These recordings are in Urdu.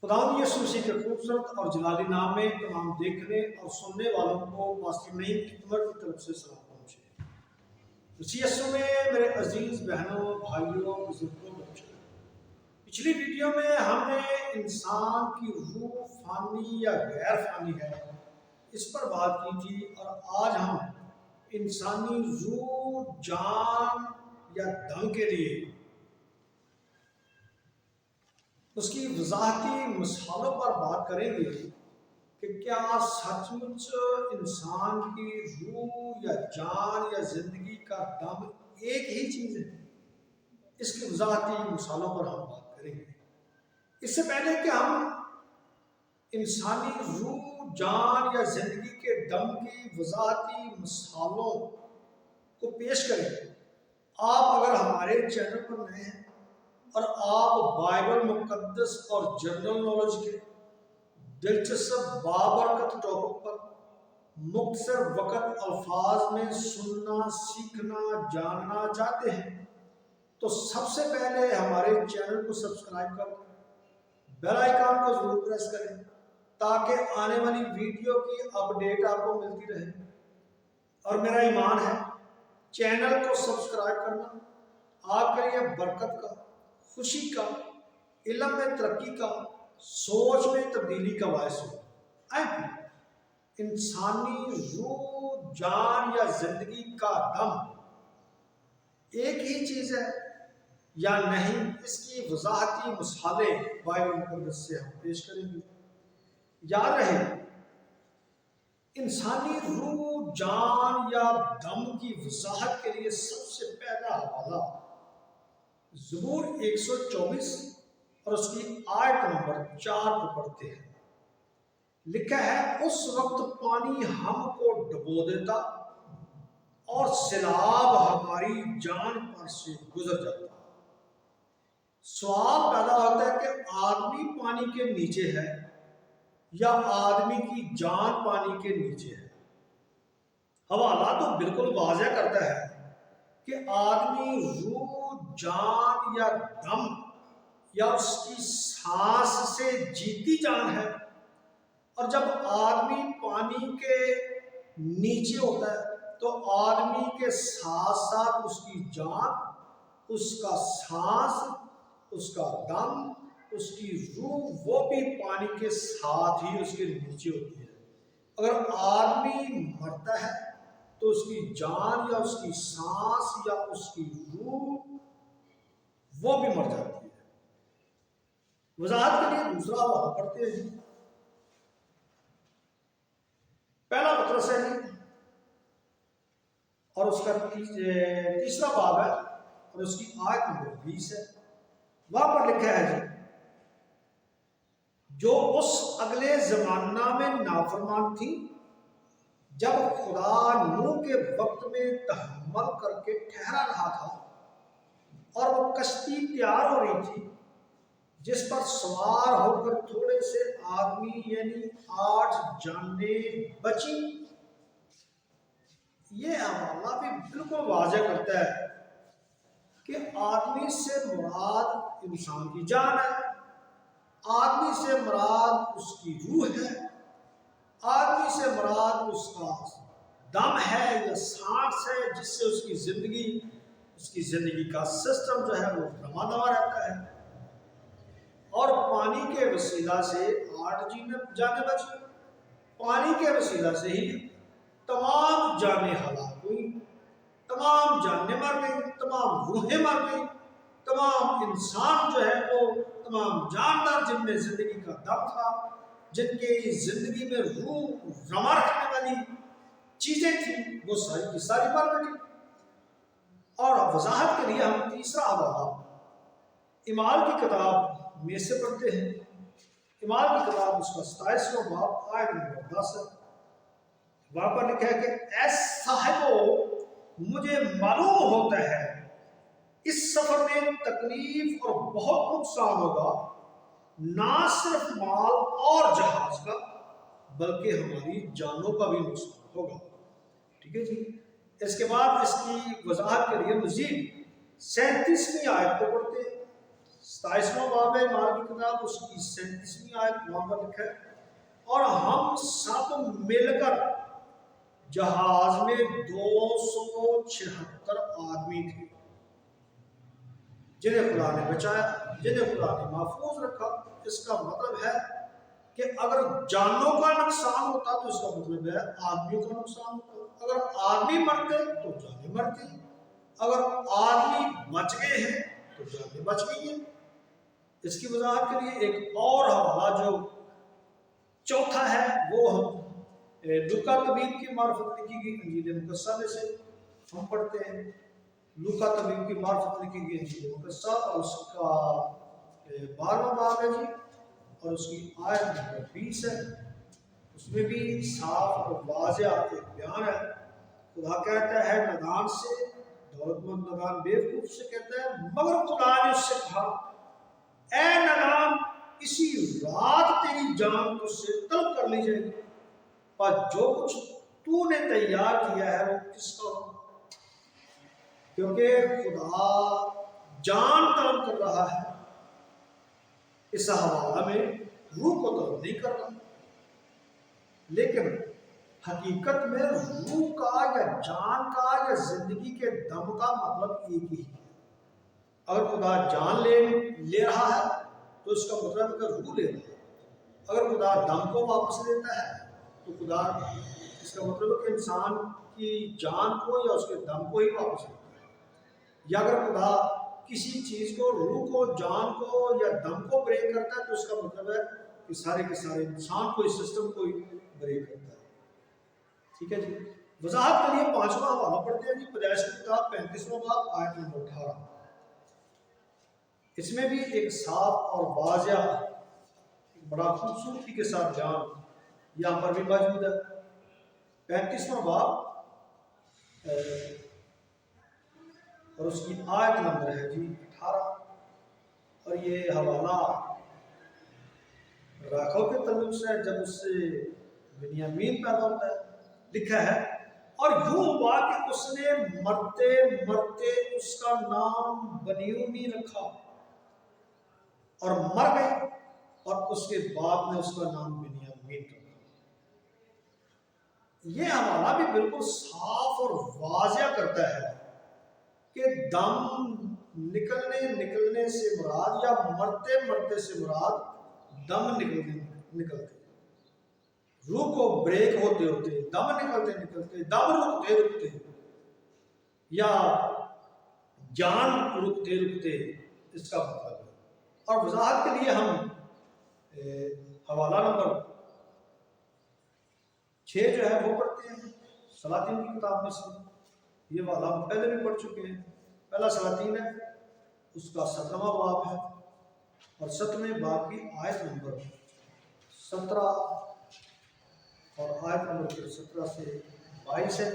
خداوند یسوع مسیح کے خوبصورت اور جلالی نام میں تمام دیکھنے اور سننے والوں کو پاسٹر نعیم کی طرف سے سلام پہنچے۔ مسیح یسوع میں میرے عزیز بہنوں، بھائیوں، بزرگوں، بچوں، پچھلی ویڈیو میں ہم نے انسان کی روح فانی یا غیر فانی ہے اس پر بات کی تھی، اور آج ہم انسانی روح، جان یا دم کے لیے اس کی وضاحتی مثالوں پر بات کریں گے کہ کیا سچ مچ انسان کی روح یا جان یا زندگی کا دم ایک ہی چیز ہے۔ اس کی وضاحتی مثالوں پر ہم بات کریں گے۔ اس سے پہلے کہ ہم انسانی روح، جان یا زندگی کے دم کی وضاحتی مثالوں کو پیش کریں، آپ اگر ہمارے چینل پر نئے ہیں اور آپ بائبل مقدس اور جنرل نالج کے دلچسپ بابرکت ٹاپک پر مختصر وقت الفاظ میں سننا، سیکھنا، جاننا چاہتے ہیں تو سب سے پہلے ہمارے چینل کو سبسکرائب کریں، بیل آئیکن کو ضرور پریس کریں تاکہ آنے والی ویڈیو کی اپڈیٹ آپ کو ملتی رہے۔ اور میرا ایمان ہے چینل کو سبسکرائب کرنا آپ کے لیے برکت کا، خوشی کا، علم میں ترقی کا، سوچ میں تبدیلی کا باعث ہو۔ انسانی روح، جان یا زندگی کا دم ایک ہی چیز ہے یا نہیں، اس کی وضاحتی مثالیں بائبل مقدس سے ہم پیش کریں گے۔ یاد رہے، انسانی روح، جان یا دم کی وضاحت کے لیے سب سے پہلا حوالہ زبور 124 اور اس کی آیت نمبر 4 کو پڑھتے ہیں۔ لکھا ہے، اس وقت پانی ہم کو ڈبو دیتا اور سیلاب ہماری جان پر سے گزر جاتا۔ سوال پیدا ہوتا ہے کہ آدمی پانی کے نیچے ہے یا آدمی کی جان پانی کے نیچے ہے؟ حوالہ تو بالکل واضح کرتا ہے کہ آدمی روح، جان یا دم یا اس کی سانس سے جیتی جان ہے، اور جب آدمی پانی کے نیچے ہوتا ہے تو آدمی کے ساتھ ساتھ اس کی جان، اس کا سانس، اس کا دم، اس کی روح وہ بھی پانی کے ساتھ ہی اس کے نیچے ہوتی ہے۔ اگر آدمی مرتا ہے تو اس کی جان یا اس کی سانس یا اس کی روح وہ بھی مر جاتی ہے۔ وضاحت کے لیے دوسرا حوالہ پڑھتے ہیں۔ پہلا پطرس ہے اور اس کا تیسرا باب ہے اور اس کی آیت نمبر 20 ہے۔ وہاں پر لکھا ہے جو اس اگلے زمانہ میں نافرمان تھی، جب خدا نوح کے وقت میں تحمل کر کے ٹھہرا رہا تھا اور وہ کشتی تیار ہو رہی تھی جس پر سوار ہو کر تھوڑے سے آدمی یعنی 8 جانیں بچی۔ یہ حوالہ بھی بالکل واضح کرتا ہے کہ آدمی سے مراد انسان کی جان ہے، آدمی سے مراد اس کی روح ہے، آدمی سے مراد اس کا دم ہے یا سانس ہے، جس سے اس کی زندگی کا سسٹم جو ہے وہ دما دما رہتا ہے۔ اور پانی کے وسیلہ سے 8 جانیں بچی، پانی کے وسیلہ سے ہی تمام جانیں ہلاک ہوئی، تمام جانیں مر گئی، تمام روحیں مر گئی، تمام انسان جو ہے وہ تمام جاندار جن میں زندگی کا دم تھا، جن کی زندگی میں روح رما رکھنے والی چیزیں تھیں، وہ ساری کی ساری مر گئی۔ اور وضاحت کے لیے ہم تیسرا حوالہ اعمال کی کتاب میں سے پڑھتے ہیں۔ اعمال کی کتاب اس کا 27واں باب آیت نمبر 10 ہے۔ وہاں پر لکھا ہے کہ اے صاحبو، مجھے معلوم ہوتا ہے اس سفر میں تکلیف اور بہت نقصان ہوگا، نہ صرف مال اور جہاز کا بلکہ ہماری جانوں کا بھی نقصان ہوگا۔ ٹھیک ہے جی۔ اس کے بعد اس کی وضاحت کے لیے مزید 37ویں آیت کو پڑھتے ہیں۔ 27واں باب ہے ایمان کی کتاب، اس کی 37ویں آیت وہاں پر لکھا ہے، اور ہم سب مل کر جہاز میں 276 آدمی تھے جنہیں خدا نے بچایا، جنہیں خدا نے محفوظ رکھا۔ اس کا مطلب ہے کہ اگر جانوں کا نقصان ہوتا تو اس کا مطلب ہے آدمیوں کا نقصان ہوتا، اگر آدمی مرتے تو جانیں مرتی، اگر آدمی بچ گئے ہیں تو جانیں بچ گئی ہیں۔ اس کی وضاحت کے لیے ایک اور حوالہ جو چوتھا ہے وہ ہم لوکا طبیب کی معرفت لکھی گئی انجیل مقدسہ میں سے ہم پڑھتے ہیں۔ لوکا طبیب کی معرفت لکھی گئی انجیل مقدسہ اور اس کا 12واں باب ہے جی، اور اس کی آیت نمبر 20 ہے۔ اس میں بھی صاف اور واضح ایک بیان ہے۔ خدا کہتا ہے نادان سے، دولت مند نادان بیوقوف سے کہتا ہے، مگر خدا نے اس سے کہا اے نادان، اسی رات تیری جان تجھ سے طلب کر لی جائے گی، پر جو کچھ تو نے تیار کیا ہے وہ کس کا ہو؟ کیونکہ خدا جان طلب کر رہا ہے، اس حوالہ میں روح کو طلب نہیں کر رہا، لیکن حقیقت میں روح کا یا جان کا یا زندگی کے دم کا مطلب ایک ہی ہے۔ اگر خدا جان لے رہا ہے تو اس کا مطلب ہے کہ روح لے رہا ہے، اگر خدا دم کو واپس لیتا ہے تو خدا اس کا مطلب ہے کہ انسان کی جان کو یا اس کے دم کو ہی واپس لیتا ہے، یا اگر خدا کسی چیز کو، روح کو، جان کو یا دم کو بریک کرتا ہے تو اس کا مطلب ہے کہ سارے کے سارے انسان کو، اس سسٹم کو ہی بریک کرتا ہے۔ ٹھیک ہے جی، وضاحت کے لیے 5واں حوالہ پڑھتے ہیں جی، پیدائش کی کتاب 35واں باب آیت نمبر 18۔ اس میں بھی ایک صاف اور واضح بڑا خوبصورتی کے ساتھ بیان یہاں پر بھی موجود ہے۔ 35واں باب اور اس کی آیت نمبر ہے جی 18، اور یہ حوالہ راکھو کے تعلق سے ہے، جب اس سے بنیامین پیدا ہوتا ہے۔ لکھا ہے اور یوں ہوا کہ اس نے مرتے مرتے اس کا نام بنیامین رکھا اور مر گئی، اور اس کے بعد میں اس کا نام بنیامین رکھا۔ یہ حوالہ بھی بالکل صاف اور واضح کرتا ہے کہ دم نکلنے سے مراد یا مرتے مرتے سے مراد دم نکلتے، روح کو بریک ہوتے ہوتے، دم نکلتے نکلتے، دم رکتے رکتے، یا جان رکتے رکتے، اس کا مطلب ہے۔ اور وضاحت کے لیے ہم حوالہ نمبر 6 جو ہے وہ پڑھتے ہیں سلاطین کی کتاب میں سے۔ یہ حوالہ ہم پہلے بھی پڑھ چکے ہیں۔ پہلا سلاطین ہے، اس کا 17واں باب ہے، اور 7ویں باب کی آیت نمبر 17 اور آیت نمبر 17 سے 22 ہے۔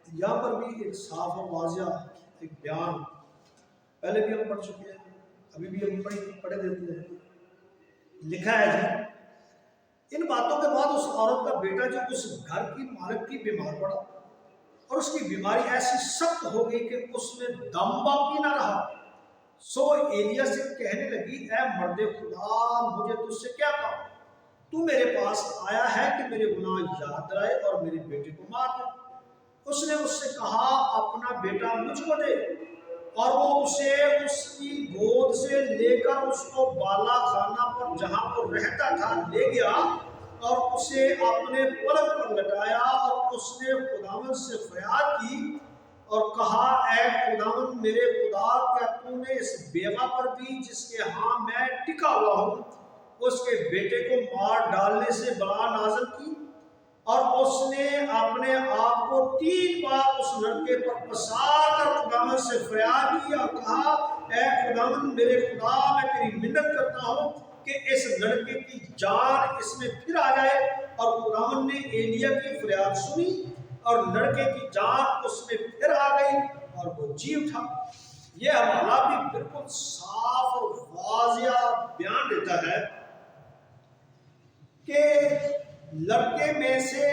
یہاں پر بھی ایک صاف اور واضح ایک بیان پہلے بھی ہم پڑھ چکے ہیں، ابھی بھی ہم پڑھے دیتے ہیں۔ لکھا ہے جی، ان باتوں کے بعد اس عورت کا بیٹا جو اس گھر کی مالک کی بیمار پڑا، اور اس کی بیماری ایسی سخت ہو گئی کہ اس میں دم باقی نہ رہا، سو ایلیا سے کہنے لگی اے مرد خدا، مجھے تجھ سے کیا کہا؟ تو میرے پاس آیا ہے کہ میرے گناہ یاد دلائے اور میرے بیٹے کو مار دے۔ اس نے اس سے کہا اپنا بیٹا مجھ کو دے، اور وہ اسے اس کی گود سے لے کر اس کو بالا خانہ پر جہاں وہ رہتا تھا لے گیا، اور اسے اپنے پلنگ پر لٹایا، اور اس نے خداوند سے فریاد کی اور کہا اے خداوند میرے خدا، کیا تو نے اس بیوہ پر بھی جس کے ہاں میں ٹکا ہوا ہوں اس کے بیٹے کو مار ڈالنے سے بلا نازل کی؟ اور اس نے اپنے آپ کو 3 بار اس لڑکے پر پسار کر خداوند سے فریاد کی اور کہا اے خداوند میرے خدا، میں تیری منت کرتا ہوں کہ اس لڑکے کی جان اس میں پھر آ جائے۔ اور خداوند نے ایلیا کی فریاد سنی اور لڑکے کی جان اس میں پھر آ گئی اور وہ جی اٹھا۔ یہ حوالہ بھی بالکل صاف اور واضح بیان دیتا ہے کہ لڑکے میں سے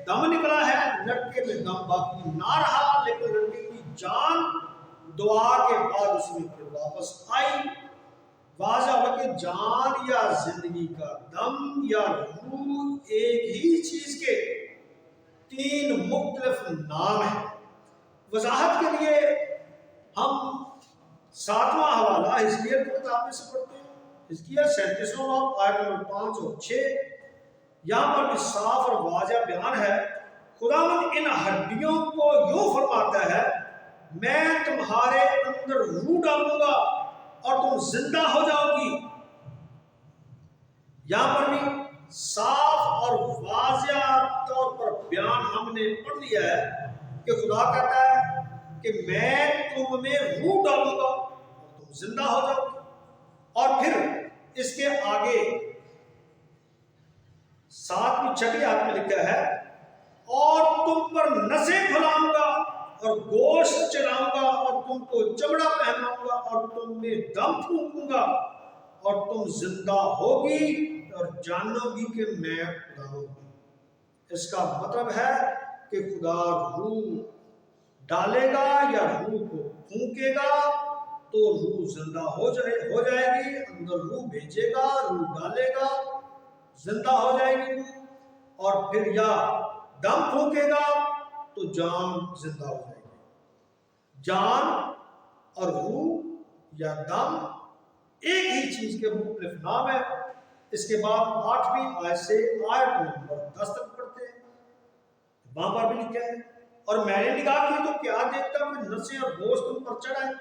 دم نکلا ہے، لڑکے میں دم باقی نہ رہا، لیکن لڑکے کی جان دعا کے بعد اس میں پھر واپس آئی. واضح ہوا کہ جان یا زندگی کا دم یا روح ایک ہی چیز کے تین مختلف نام ہیں. وضاحت کے لیے ہم 7واں حوالہ حزقیل کی کتاب میں سے پڑھتے ہیں. حزقیل 37واں باب آیت نمبر 5 اور 6. یہاں پر بھی صاف اور واضح بیان ہے. خداوند ان ہڈیوں کو یوں فرماتا ہے میں تمہارے اندر روح ڈالوں گا اور تم زندہ ہو جاؤ گی. یہاں پر بھی صاف اور واضح طور پر بیان ہم نے پڑھ لیا ہے کہ خدا کہتا ہے کہ میں تم میں روح ڈالوں گا اور تم زندہ ہو جاؤ گی. اور پھر اس کے آگے 7ویں 6 آیت میں لکھا ہے اور تم پر نسیں پھیلاؤں گا اور گوشت چلاؤں گا اور تم کو چمڑا پہناؤں گا اور تم میں دم پھونکوں گا اور تم زندہ ہوگی اور جانو گی کہ میں خدا ہوں. اس کا مطلب ہے کہ خدا روح ڈالے گا یا روح کو پھونکے گا تو روح زندہ ہو جائے گی. اندر روح بھیجے گا، روح ڈالے گا، زندہ ہو جائے گی. اور پھر یا دم پھونکے گا تو جان زندہ ہو جائے گی. جان اور روح یا دم ایک ہی چیز کے مختلف نام ہیں. اس کے بعد 8ویں آیت سے آیت نمبر 10 تک پڑھتے ہیں. وہاں پر بھی لکھا ہے اور میں نے نگاہ کی تو کیا دیکھتا کہ نسیں اور گوشت ان پر چڑھائے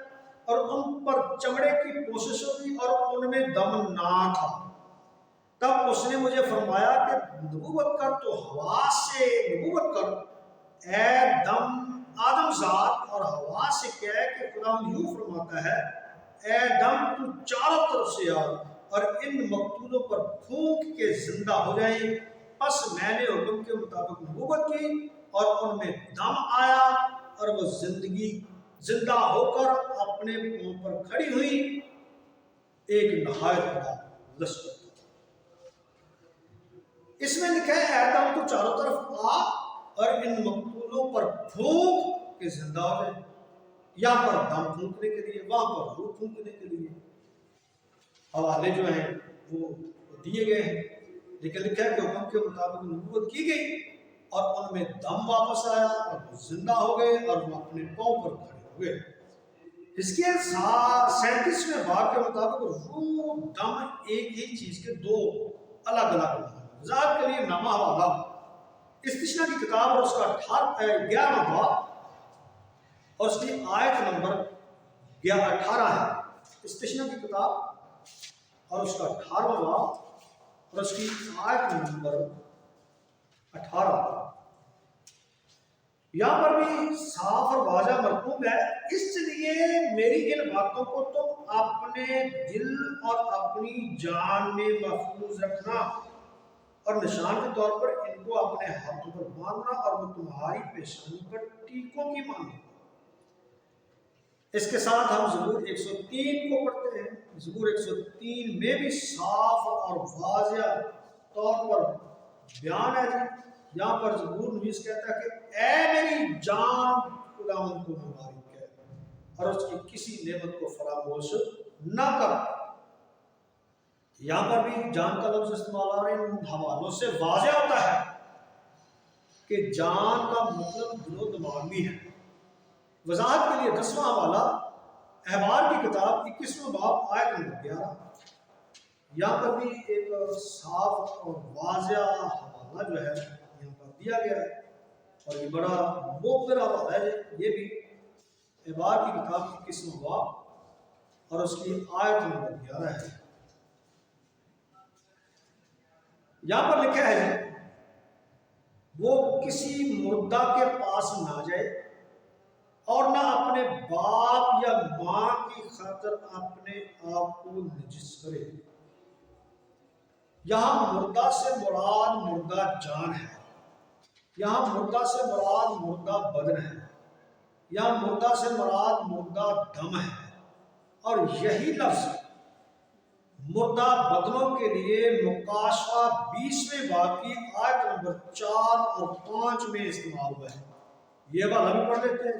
اور ان پر چمڑے کی کوشش ہوئی اور ان میں دم نہ تھا. تب اس نے مجھے فرمایا کہ نبوت کر تو ہوا سے نبوت کر اے آدم ذات اور ہوا سے کہے کہ خدا یوں فرماتا ہے اے دم تو چاروں طرف سے آ اور ان مقتولوں پر پھونک کے زندہ ہو جائیں. پس میں نے حکم کے مطابق نبوت کی اور ان میں دم آیا اور وہ زندہ ہو کر اپنے پاؤں پر کھڑی ہوئی ایک نہایت بڑا لشکر. اس میں لکھا ہے اے دم تو چاروں طرف آ اور ان مقتولوں پر پھونک کے زندہ ہو جائے. یہاں پر دم پھونکنے کے لیے، وہاں پر روح پھونکنے کے لیے حوالے جو ہیں وہ دیے گئے ہیں. لیکن لکھا ہے کہ حکم کے مطابق نبوت کی گئی اور ان میں دم واپس آیا اور وہ زندہ ہو گئے اور وہ اپنے پاؤں پر کھڑے ہوئے. حزقیل 37ویں باب کے مطابق روح دم ایک ہی چیز کے دو الگ الگ نام. وضاحت کے لیے نامہ حوالہ استثنا کی کتاب اور اس کا 11واں باب اور اس کی آیت نمبر 18 ہے. استثنا کی کتاب اور اس کا 18واں باب اور اس کی آیت نمبر 18. یہاں پر بھی صاف اور واضح مرکوب ہے اس لیے میری ان باتوں کو تم اپنے دل اور اپنی جان میں محفوظ رکھنا اور نشان کے طور پر ان کو اپنے ہاتھوں پر باندھنا اور وہ تمہاری پیشانی پر ٹیکوں کی ماننا. اس کے ساتھ ہم زبور 103 کو پڑھتے ہیں. زبور 103 میں بھی صاف اور واضح طور پر بیان ہے. یہاں پر زبور نویس کہتا ہے کہ اے میری جان خداوند کو مبارک ہے اور اس کی کسی نعمت کو فراموش نہ کر. یہاں پر بھی جان کا لفظ استعمال آ رہے ہیں. ان حوالوں سے واضح ہوتا ہے کہ جان کا مطلب دل و دماغ بھی ہے. وضاحت کے لیے 10واں حوالہ احبار کی کتاب 21واں باب آیت نمبر 11. یہاں پر بھی ایک صاف اور واضح حوالہ جو ہے یہاں پر دیا گیا ہے اور یہ بڑا مؤثر حوالہ ہے. یہ بھی احبار کی کتاب 21واں باب اور اس کی آیت نمبر 11 ہے. یہاں پر لکھا ہے وہ کسی مردہ کے پاس نہ جائے اور نہ اپنے باپ یا ماں کی خاطر اپنے آپ کو نجس کرے. یہاں مردہ سے مراد مردہ جان ہے. یہاں مردہ سے مراد مردہ بدن ہے. یہاں مردہ سے مراد مردہ دم ہے. اور یہی لفظ مردہ بدنوں کے لیے مکاشفہ 20ویں باب کی آیت نمبر 4 اور 5 میں استعمال ہوا ہے. یہ حوالہ بھی پڑھ لیتے ہیں.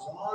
1000